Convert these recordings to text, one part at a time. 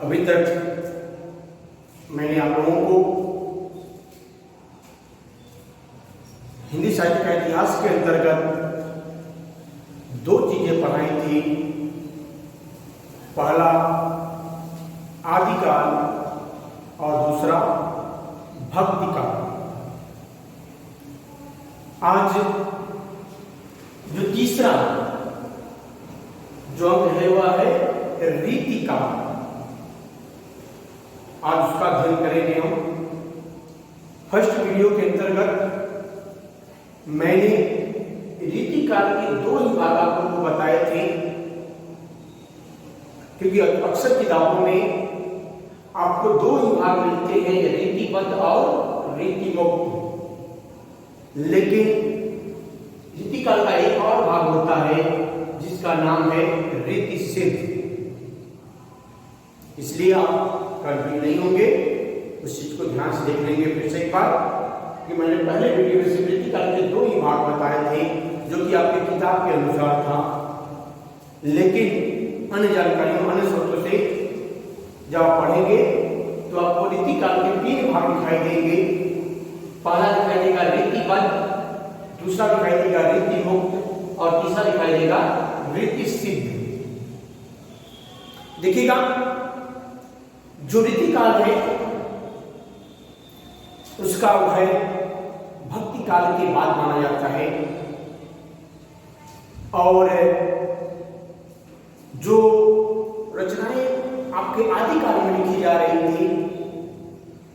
अभी तक मैंने आप लोगों को हिंदी साहित्य का इतिहास के अंतर्गत दो चीजें पढ़ाई थी। पहला आदिकाल और दूसरा भक्ति काल। आज जो तीसरा जो अंक है वह है रीति काल। आज उसका अध्ययन करेंगे हम। फर्स्ट वीडियो के अंतर्गत मैंने रीति काल के दो ही भाग आपको बताए थे, क्योंकि अक्सर किताबों में आपको दो ही भाग मिलते हैं, रीतिबद्ध और रीतिमुक्त। लेकिन रीति काल का एक और भाग होता है जिसका नाम है रीति सिद्ध। इसलिए आप कंफ्यूज नहीं होंगे, उस चीज को ध्यान से देख लेंगे फिर से एक बार कि मैंने पहले वीडियो में सिर्फ रीति काल के दो ही भाग बताए थे जो कि आपके किताब के अनुसार था। लेकिन अन्य जानकारियों अन्य स्रोतों से जब आप पढ़ेंगे तो आपको रीति काल के तीन भाग दिखाई देंगे। पहला दिखाई देगा रीतिबद्ध, दूसरा दिखाई देगा रीतिमुक्त और तीसरा दिखाई देगा रीति सिद्ध। देखिएगा, जो रीति काल है उसका है भक्ति काल के बाद माना जाता है, और जो रचनाएं आपके आदि काल में लिखी जा रही थी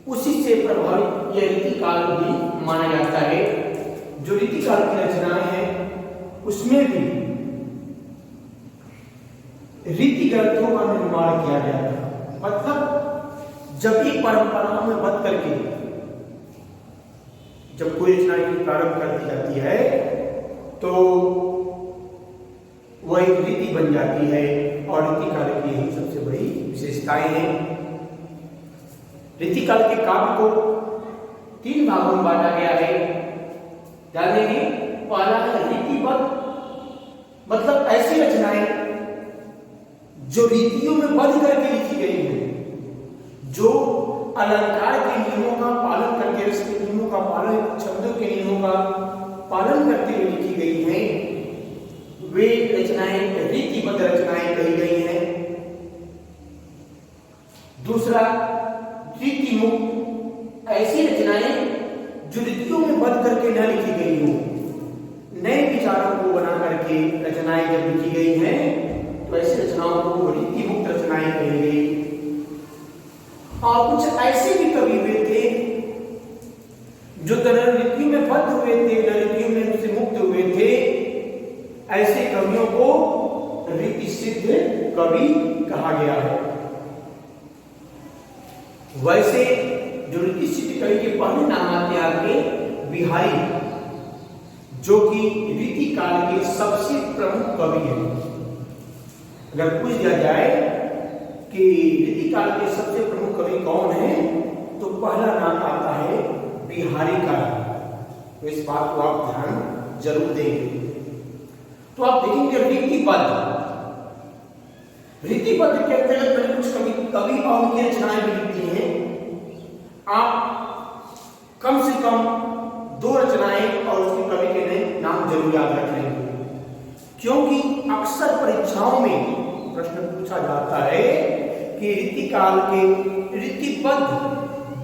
उसी से प्रभावित यह रीति काल भी माना जाता है। जो रीति काल की रचनाएं हैं उसमें भी रीति ग्रंथों का निर्माण किया गया था। मतलब जब एक परंपराओं में बंध करके जब कोई रचना की प्रारंभ कर दी जाती है तो वह एक रीति बन जाती है, और रीति काल की यही सबसे बड़ी विशेषताएं हैं। रीति काल के काव्य को तीन भागों में बांटा गया है। जानेंगे, पहला है रीतिबद्ध, मतलब ऐसी रचनाएं जो रीतियों में बंध करके लिखी गई है, जो अलंकार के नियमों का पालन करके, रस के नियमों का पालन, छंदों के नियमों का पालन करते हुए लिखी गई हैं, वे रचनाएं रीतिबद्ध रचनाएं कही गई हैं। दूसरा रीतिमुक्त, ऐसी रचनाएं जो रीतियों में बंध करके न लिखी गई हो, नए विचारों को बना करके रचनाएं जब लिखी गई हैं तो ऐसी रचनाओं को रीतिमुक्त रचनाएं कही गई। और कुछ ऐसे भी कवि हुए थे जो रीतियों में बद्ध हुए थे, रीतियों में से मुक्त हुए थे, ऐसे कवियों को रीति सिद्ध कवि कहा गया है। वैसे जो रीति सिद्ध कवि के पहले नाम आते हैं आपके बिहारी, जो कि रीति काल के सबसे प्रमुख कवि हैं। अगर पूछ दिया जाए कि रीति काल के सबसे प्रमुख कवि कौन है, तो पहला नाम आता है बिहारी का। तो इस बात को आप ध्यान जरूर देंगे। तो आप देखेंगे रीतिबद्ध के अंतर्गत मैंने कुछ कवि और उनकी रचनाएं भी लिखती हैं। आप कम से कम दो रचनाएं और उसके कवि के नाम जरूर याद रखेंगे, क्योंकि अक्सर परीक्षाओं में प्रश्न पूछा जाता है कि रीति काल के रीतिबद्ध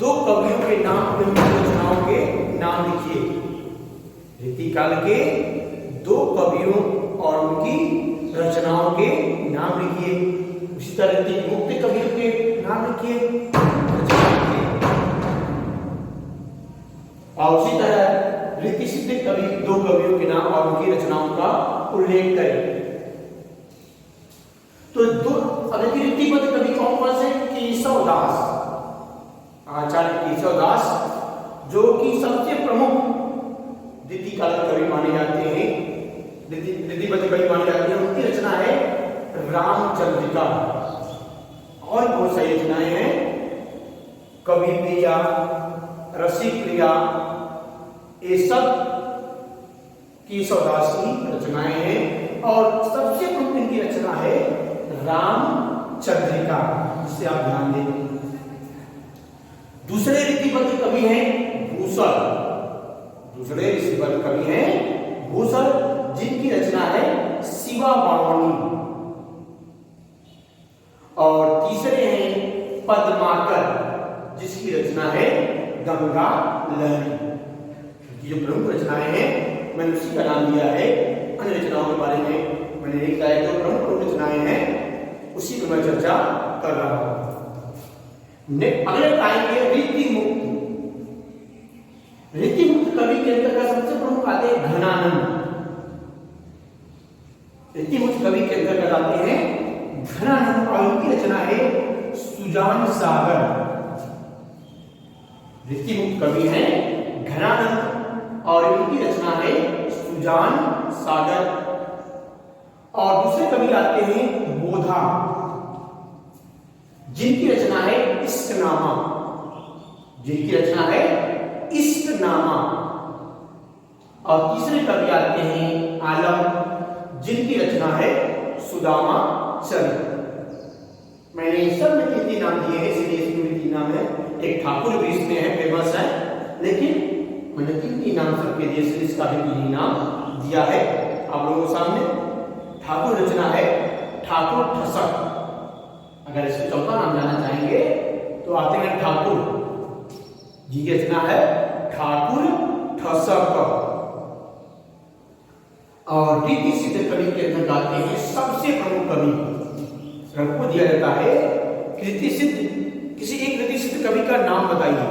दो कवियों के नाम, उनकी रचनाओं के नाम लिखिए। रीति काल के दो कवियों और उनकी रचनाओं के नाम लिखिए। उसी तरह रीतिमुक्त कवियों के नाम लिखिए, और उसी तरह रीति सिद्ध कवि दो कवियों के नाम और उनकी रचनाओं का उल्लेख करें। तो दो अगर रीतिबद्ध कवि कौन कौन से? केशवदास, आचार्य केशवदास, जो कि सबसे प्रमुख रीति काल कवि माने जाते हैं, रीतिबद्ध कवि माने जाते हैं। उनकी रचना है रामचंद्रिका, और बहुत सारी रचनाएं हैं, कवि प्रिया, रसिक प्रिया, ये सब केशवदास की रचनाएं हैं। और सबसे प्रमुख इनकी रचना है राम चंद्रिका, जिसे आप ध्यान दें। दूसरे रीतिबद्ध कवि हैं भूषण। दूसरे रीतिबद्ध कवि हैं भूषण, जिनकी रचना है शिवा बावनी। और तीसरे हैं पद्माकर, जिसकी रचना है गंगा लहरी। जो प्रमुख रचनाएं हैं मैंने उसी का नाम दिया है, अन्य रचनाओं के बारे में मैंने नहीं बताया। जो प्रमुख रचनाएं हैं उसी पर मैं चर्चा कर रहा हूं। अगले आएंगे रीति मुक्त। रीति मुक्त कवि के अंतर्गत सबसे प्रमुख आते हैं घनानंद। रीति मुक्त कवि के अंतर्गत आते हैं घनानंद, और उनकी रचना है सुजान सागर। रीति मुक्त कवि हैं घनानंद और इनकी रचना है सुजान सागर। और दूसरे कवि आते हैं बोधा, जिनकी रचना है इश्कनामा। जिनकी रचना है इश्कनामा। और तीसरे कवि आते हैं आलम, जिनकी रचना है सुदामा चरित। मैंने सब में 3 नाम दिए हैं, इसलिए इसमें भी 3 नाम है। एक ठाकुर भी इसमें है, फेमस है, लेकिन मैंने 3 नाम सबके दिए, इसलिए इसका भी 3 नाम दिया है आप लोगों के सामने। ठाकुर रचना है ठाकुर ठसक। अगर इसका चौथा नाम जाना चाहेंगे तो आते हैं ठाकुर जी की रचना है ठाकुर ठसक। और रीति सिद्ध कवि के अंदर आते हैं सबसे प्रमुख कवि, सबको दिया जाता है रीति सिद्ध। किसी एक रीति सिद्ध कवि का नाम बताइए,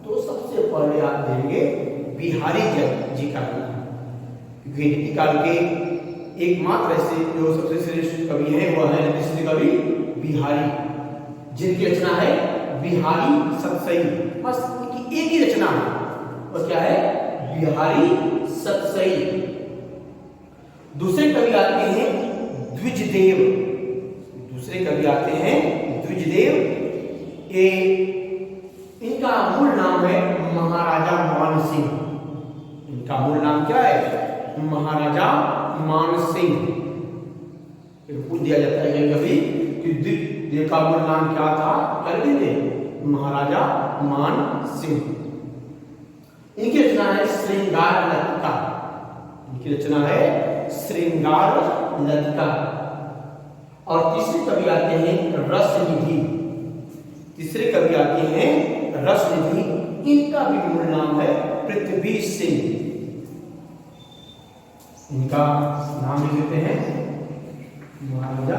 तो सबसे पहले आप देंगे बिहारी जी का नाम, क्योंकि रीति काल के एकमात्र ऐसे जो सबसे श्रेष्ठ कवि हैं वह है रीति सिद्ध कवि बिहारी, जिनकी रचना है बिहारी सतसई। बस एक ही रचना है, और क्या है? बिहारी सतसई। दूसरे कवि आते हैं द्विजदेव। दूसरे कवि आते हैं द्विजदेव। ये इनका मूल नाम है महाराजा मान सिंह। इनका मूल नाम क्या है? महाराजा मान सिंह। पूछ दिया जाता है कभी कि द्विजदेव का मूल नाम क्या था, कर देते महाराजा मान सिंह। इनकी रचना है श्रृंगार लतिका। इनकी रचना है श्रृंगार लतिका। और तीसरे कवि आते हैं रसनिधि। तीसरे कवि आते हैं रसनिधि। इनका भी मूल नाम है पृथ्वी सिंह। इनका नाम लिख लेते हैं महाराजा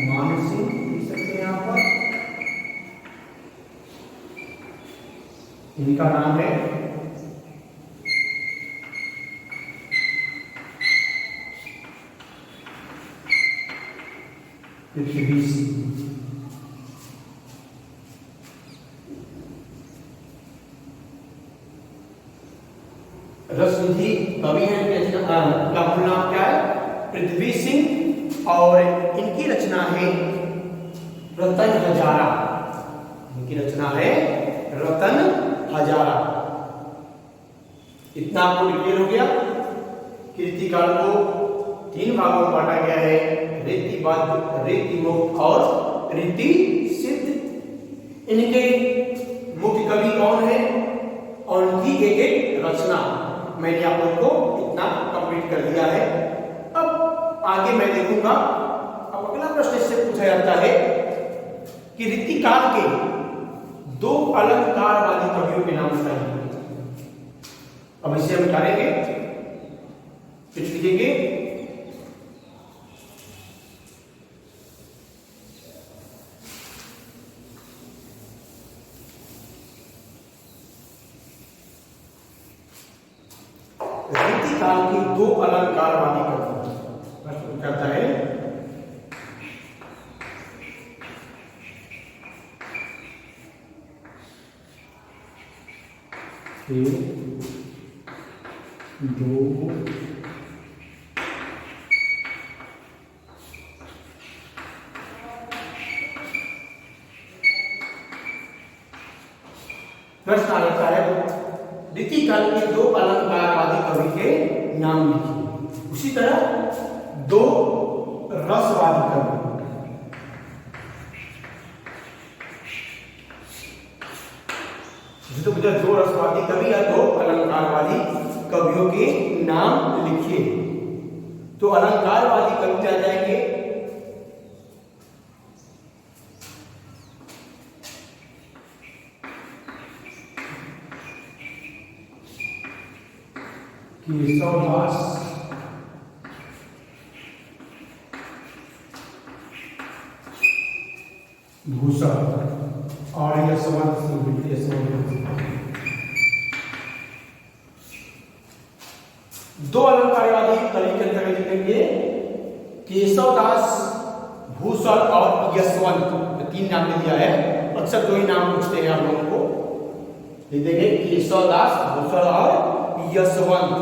मान सिंह, लिख सकते हैं यहां पर। इनका नाम है पृथ्वी सिंह। रसनिधि कवि हैं, का मूल नाम क्या है? पृथ्वी सिंह। और इनकी रचना है रतन हजारा। इनकी रचना है रतन हजारा। इतना आपको क्लियर हो गया कि रीतिकाल को 3 भागों में बांटा गया है, रीतिबद्ध, रीतिमुक्त और रीति सिद्ध। इनके मुख्य कवि कौन है और उनकी एक रचना मैंने आप लोगों को इतना कंप्लीट कर दिया है। अब आगे मैं देखूंगा। अब अगला प्रश्न इससे पूछा जाता है कि रीतिकाल के 2 अलंकारवादी कवियों के नाम बताइए। अब इसे हम करेंगे, कुछ लिखेंगे। रीतिकाल के 2 अलंकारवादी कवि। प्रश्न करता है दो प्रश्न आ जाता है रीतिकाल के 2 अलंकारवादी कवि के नाम लिखिए। उसी तरह 2 रसवादी कवि। तो मुझे दो रसवादी कवि या दो अलंकारवादी कवियों के नाम लिखिए। तो अलंकारवादी कवि आ जाएंगे केशवदास भूषण और यशवंत दो अलंकारवादी कवि के अंतर्गत लिखेंगे केशवदास भूषण और यशवंत। तीन नाम दिया है, अक्सर दो ही नाम पूछते हैं आप लोगों को। लिखेंगे केशवदास भूषण और यशवंत।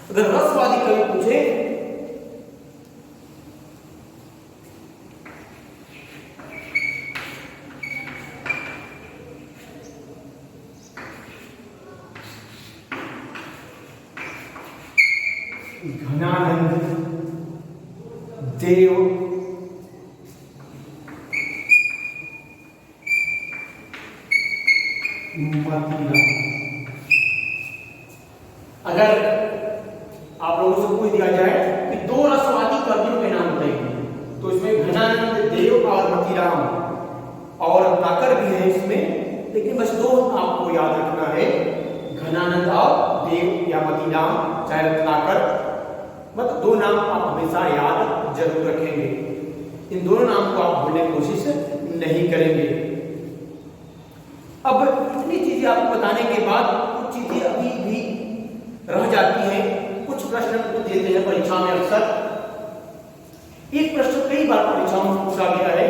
अगर रसवादी कवि पूछे घनानंद देव मतीराम। अगर आप लोगों से पूछ दिया जाए कि दो रसवादी कवियों के नाम बताइए, तो इसमें घनानंद देव और मतीराम और रत्नाकर भी है इसमें, लेकिन बस दो आपको याद रखना है, घनानंद और देव या मतीराम चाहे रत्नाकर, मतलब दो नाम आप हमेशा याद जरूर रखेंगे। इन दोनों नाम को आप भूलने की कोशिश नहीं करेंगे। अब इतनी चीजें आपको बताने के बाद कुछ चीजें अभी भी रह जाती हैं। कुछ प्रश्न को देते हैं परीक्षा में अक्सर। एक प्रश्न कई बार परीक्षाओं में पूछा गया है,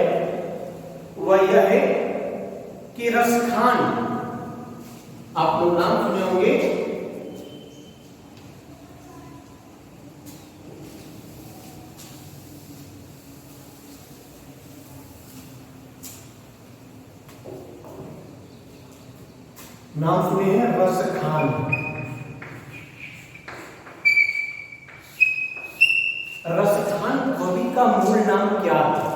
वह यह है कि रसखान, आप लोग नाम सुने होंगे, नाम सुने हैं रसखान। रसखान कवि का मूल नाम क्या था?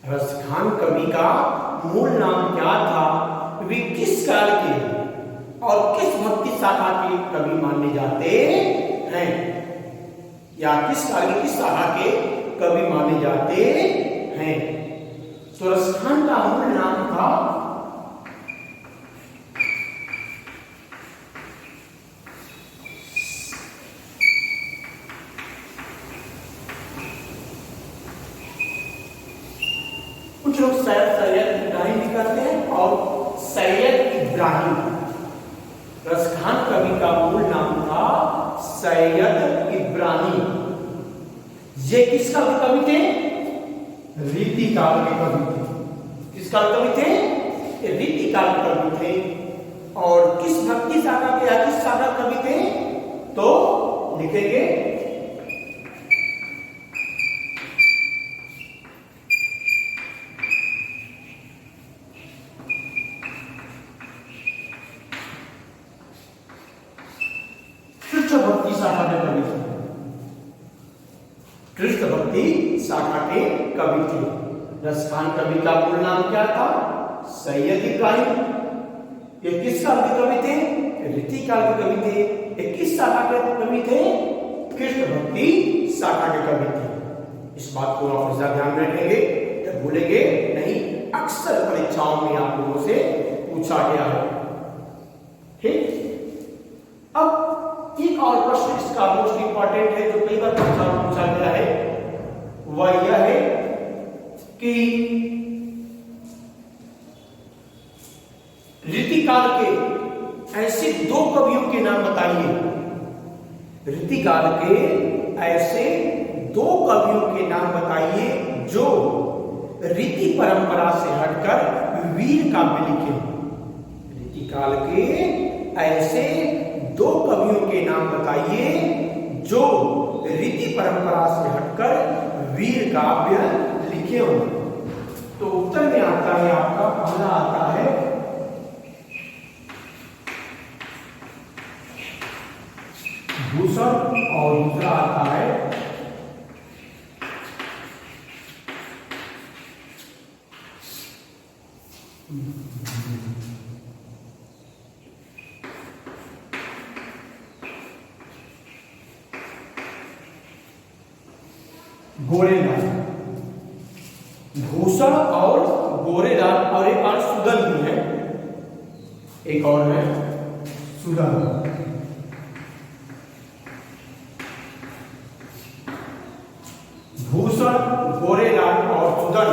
रसखान कवि का मूल नाम क्या था? वे किस काल के और किस भक्ति शाखा के कवि माने जाते हैं, या किस काल की किस शाखा के कवि माने जाते हैं? तो रसखान का मूल नाम था कुछ लोग सैयद इब्राहिम भी करते हैं और सैयद इब्राहिम। रसखान कवि का मूल नाम था सैयद इब्राहिम। ये किस काल के कवि थे? रीति काल के कवि थे। किस काल कवि थे? रीति काल के कवि थे। और किस भक्ति शाखा के या किस शाखा कवि थे? तो लिखेंगे भक्ति शाखा के कवि थे। कृष्ण भक्ति शाखा के कवि थे। रसखान कवि का मूल नाम क्या था? सैयद इब्राहिम। ये किस काल के कवि थे? रीति काल के कवि थे। ये किस शाखा के कवि थे? कृष्ण भक्ति शाखा के कवि थे। इस बात को आप हमेशा ध्यान रखेंगे, जब भूलेंगे नहीं। अक्सर परीक्षाओं में आप लोगों से पूछा गया है। ठीक, अब एक और प्रश्न इसका मोस्ट इंपॉर्टेंट है, जो कई बार पूछा गया है, वह यह है कि रीतिकाल के ऐसे दो कवियों के नाम बताइए। रीतिकाल के ऐसे दो कवियों के नाम बताइए जो रीति परंपरा से हटकर वीर काव्य लिखे। रीतिकाल के ऐसे दो कवियों के नाम बताइए जो रीति परंपरा से हटकर वीर काव्य लिखे हो। तो उत्तर में आता है आपका, पहला आता है भूषण और दूसरा आता है गोरेलाल, भूषण और गोरेलाल, और एक और सुदन भी है, एक और है सुदन। भूषण, गोरेलाल और सुदन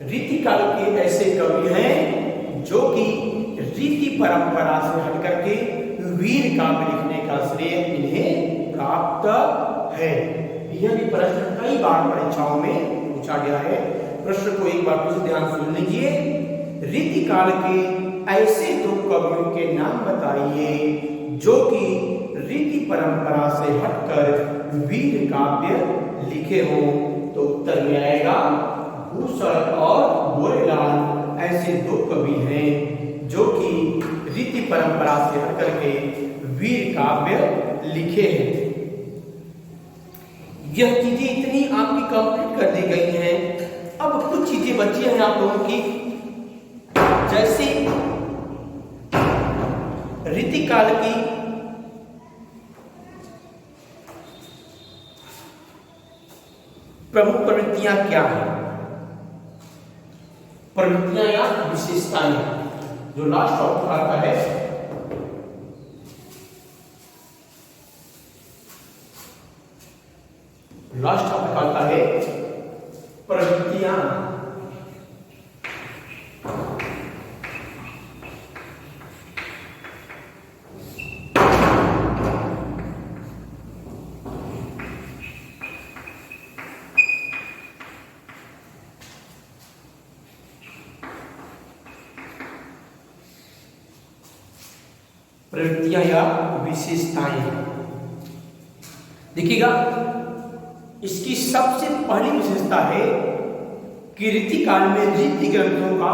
रीतिकाल के ऐसे कवि हैं जो कि रीति परंपरा से हट करके वीर काव्य लिखने का श्रेय इन्हें प्राप्त है। यह भी प्रश्न कई बार परीक्षाओं में पूछा गया है। प्रश्न को एक बार फिर ध्यान सुन लीजिए। रीतिकाल के ऐसे दो कवियों के नाम बताइए जो कि रीति परंपरा से हटकर वीर काव्य लिखे हों। तो उत्तर में आएगा भूषण और गोरेलाल ऐसे दो कवि हैं जो कि रीति परंपरा से हटकर के वीर काव्य लिखे हैं। यह चीजें इतनी आपकी कंप्लीट कर दी गई हैं। अब कुछ चीजें बची हैं आप लोगों की, जैसे रीतिकाल की प्रमुख प्रवृत्तियां क्या हैं, प्रवृत्तियां या विशेषताएं, जो लास्ट टॉपिक आता है। लास्ट टॉपिक आता है प्रवृत्तियां। प्रवृत्तियां या विशेषताएं देखिएगा। इसकी सबसे पहली विशेषता है कि रीतिकाल में रीति ग्रंथों का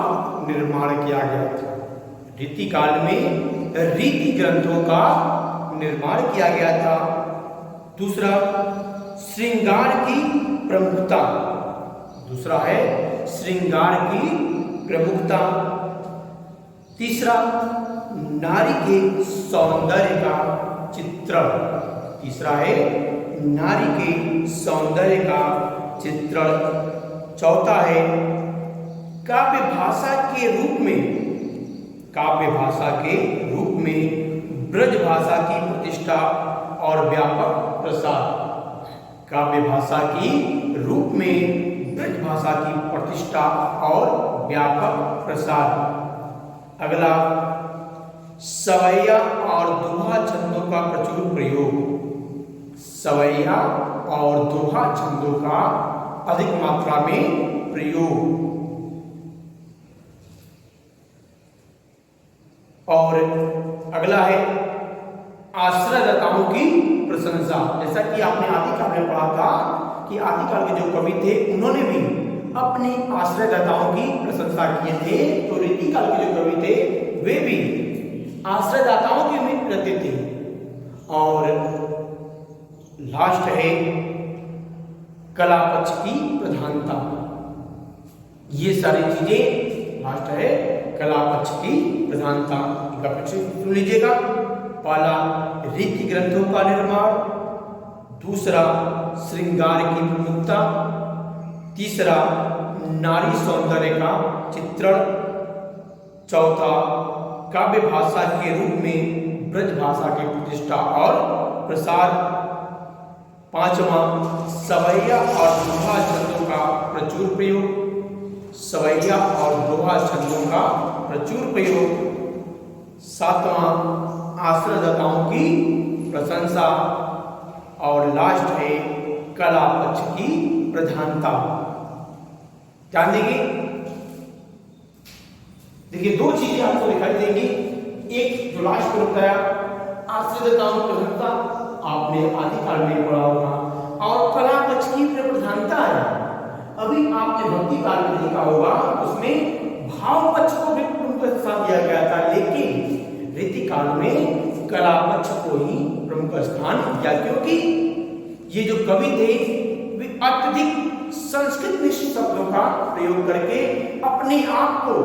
निर्माण किया गया था। रीतिकाल में रीति ग्रंथों का निर्माण किया गया था। दूसरा, श्रृंगार की प्रमुखता। दूसरा है श्रृंगार की प्रमुखता। तीसरा, नारी के सौंदर्य का चित्रण। तीसरा है नारी के सौंदर्य का चित्रण। चौथा है काव्य भाषा के रूप में, काव्य भाषा के रूप में ब्रज भाषा की प्रतिष्ठा और व्यापक प्रसार। काव्य भाषा की रूप में ब्रज भाषा की प्रतिष्ठा और व्यापक प्रसार। अगला, सवैया और दोहा छंदों का प्रचुर प्रयोग। सवैया और दोहा छंदों का अधिक मात्रा में प्रयोग। और अगला है आश्रयदाताओं की प्रशंसा। जैसा कि आपने आदिकाल में पढ़ा था कि आदिकाल के जो कवि थे उन्होंने भी अपने आश्रयदाताओं की प्रशंसा किए थे। तो रीतिकाल के जो कवि थे वे भी आश्रयदाताओं के में रहते थे। और लास्ट है कला पक्ष की प्रधानता। ये सारी चीजें लास्ट है कला पक्ष की प्रधानता। इनका पक्ष सुन लीजिएगा। पहला, रीति ग्रंथों का निर्माण। दूसरा, श्रृंगार की प्रमुखता। तीसरा, नारी सौंदर्य का चित्रण। चौथा, काव्य भाषा के रूप में ब्रज भाषा की प्रतिष्ठा और प्रसार। पांचवा, सवैया और दोहा छंदों का प्रचुर प्रयोग। सवैया और दोहा छंदों का प्रचुर प्रयोग। सातवां, आश्रयदाताओं की प्रशंसा। और लास्ट है कला पक्ष की प्रधानता। ध्यान देंगे, देखिए दो चीजें आपको दिखाई देंगी। एक जो लास्ट में बताया आश्रयदाताओं की प्रधानता, आपने आदिकाल में पढ़ा होगा। और कला पक्ष की प्रधानता है, अभी आपने भक्ति काल में देखा होगा, उसमें भाव पक्ष को भी प्रमुख स्थान दिया गया था। लेकिन रीतिकाल में कला पक्ष को ही प्रमुख स्थान दिया, क्योंकि ये जो कवि थे वे अत्यधिक संस्कृत में शब्दों का प्रयोग करके अपने आप को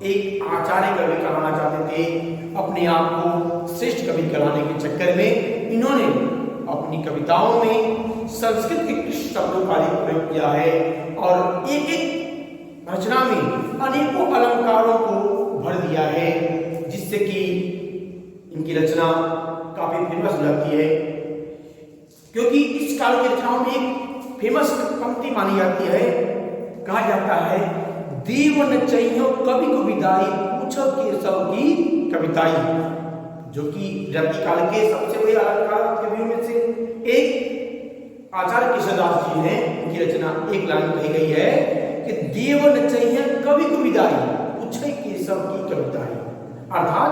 एक आचार्य कवि कहलाना चाहते थे। अपने आप को श्रेष्ठ कवि कहलाने के चक्कर में इन्होंने अपनी कविताओं में संस्कृत के कुछ शब्दों का प्रयोग किया है और एक एक रचना में अनेकों अलंकारों को भर दिया है, जिससे कि इनकी रचना काफी फेमस हो जाती है। क्योंकि इस काल की रचनाओं में एक फेमस पंक्ति मानी जाती है, कहा जाता है देव न चाहिए कवि को विदाई पूछो केशव की कविताई, जो कि रति काल के सबसे बड़े अलंकार कवियों में से एक आचार्य केशवदास जी हैं। उनकी रचना एक लाइन कही गई है कि देव न चाहिए कवि को विदाई पूछो केशव की कविताई। अर्थात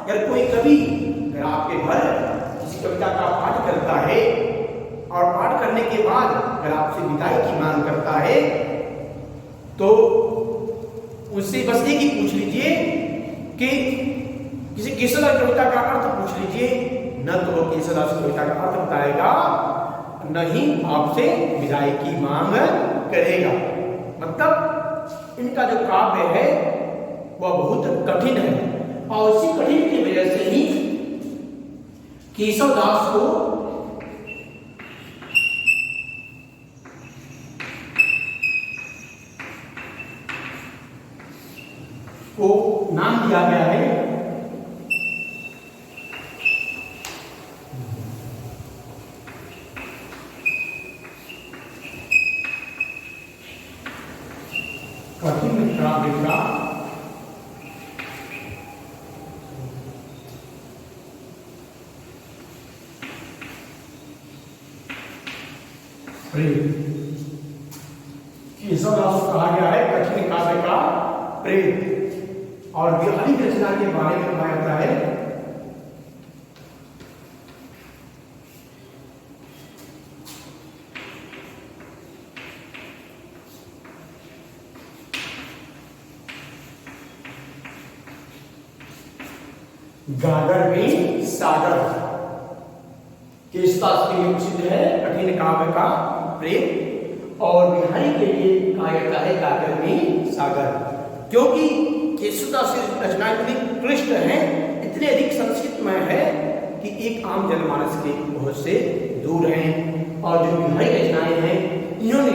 अगर कोई कवि अगर आपके घर किसी कविता का पाठ करता है और पाठ करने के बाद अगर आपसे विदाई की मांग करता है तो उससे बस एक ही पूछ लीजिए कि किसी केशवदास कविता का अर्थ पूछ लीजिए, न तो वो केशवदास कविता का अर्थ बताएगा न ही आपसे विदाई की मांग करेगा। मतलब इनका जो काव्य है वह बहुत कठिन है और उसी कठिन की वजह से ही केशवदास को नाम दिया गया है कठिन काव्य का केशवदास को कहा गया है कठिन काव्य का प्रेम। और बिहारी रचना के बारे में कहा जाता है गागर में सागर। केशवदास के लिए प्रसिद्ध है कठिन काव्य का प्रेम और बिहारी के लिए कहा जाता है गागर में सागर, क्योंकि केशवदास की रचनाएं इतनी उत्कृष्ट हैं, इतने अधिक संस्कृतमय है कि एक आम जनमानस के बहुत से दूर हैं। और जो बिहारी रचनाएं हैं इन्होंने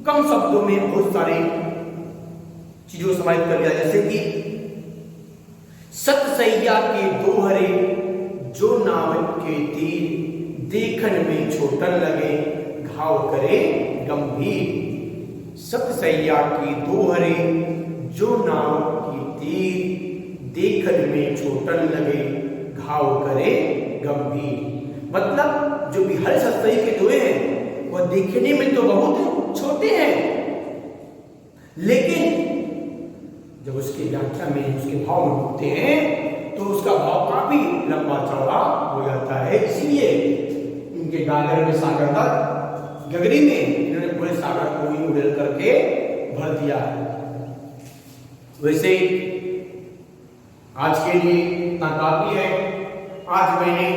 कम शब्दों में बहुत सारे चीजों को समाहित कर लिया, जैसे कि सतसैया के दोहरे जो नाव के तीर देखन में छोटन लगे घाव करे गंभीर। सतसैया के दोहरे जो नाव की तीर देखन में छोटन लगे घाव करे गंभीर। मतलब जो बिहारी सतसई के दोहे हैं वह देखने में तो बहुत छोटे हैं, लेकिन जब उसकी व्याख्या में उसके भाव में होते हैं तो उसका भाव काफी लंबा चौड़ा हो जाता है। इसलिए इनके गागर में सागर था, गगरी में इन्होंने पूरे सागर को ही उड़ेल करके भर दिया है। वैसे आज के लिए इतना काफी है। आज मैंने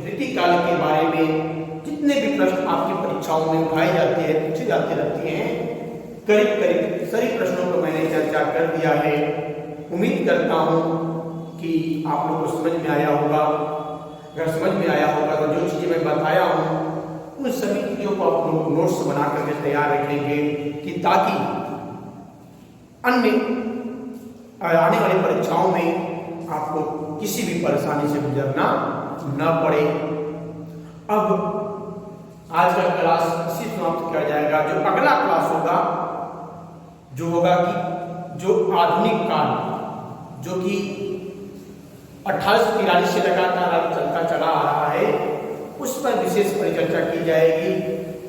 रीतिकाल के बारे में जितने भी प्रश्न आपकी परीक्षाओं में उठाए जाते हैं, पूछे जाते रहते हैं, करीब करीब सभी प्रश्नों को मैंने चर्चा कर दिया है। उम्मीद करता हूं कि आप लोगों को समझ में आया होगा। अगर समझ में आया होगा तो जो चीजें मैं बताया हूं उन सभी चीजों को आप लोग नोट्स बना करके तैयार रखेंगे कि ताकि अन्य आने वाली परीक्षाओं में आपको किसी भी परेशानी से गुजरना न पड़े। अब आज का क्लास इसी समाप्त किया जाएगा। जो अगला क्लास होगा जो होगा कि जो आधुनिक काल जो कि 1843 से लगातार चलता चला आ रहा है उस पर विशेष परिचर्चा की जाएगी,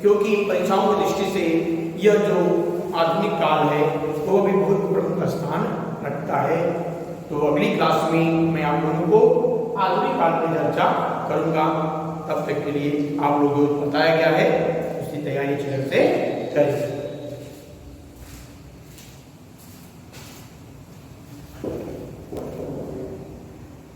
क्योंकि परीक्षाओं की दृष्टि से यह जो आधुनिक काल है वो भी बहुत प्रमुख स्थान रखता है। तो अगली क्लास में मैं आप लोगों को आधुनिक काल पर चर्चा करूंगा। तब तक के लिए आप लोगों को बताया गया है उसकी तैयारी अच्छी तरह से करें।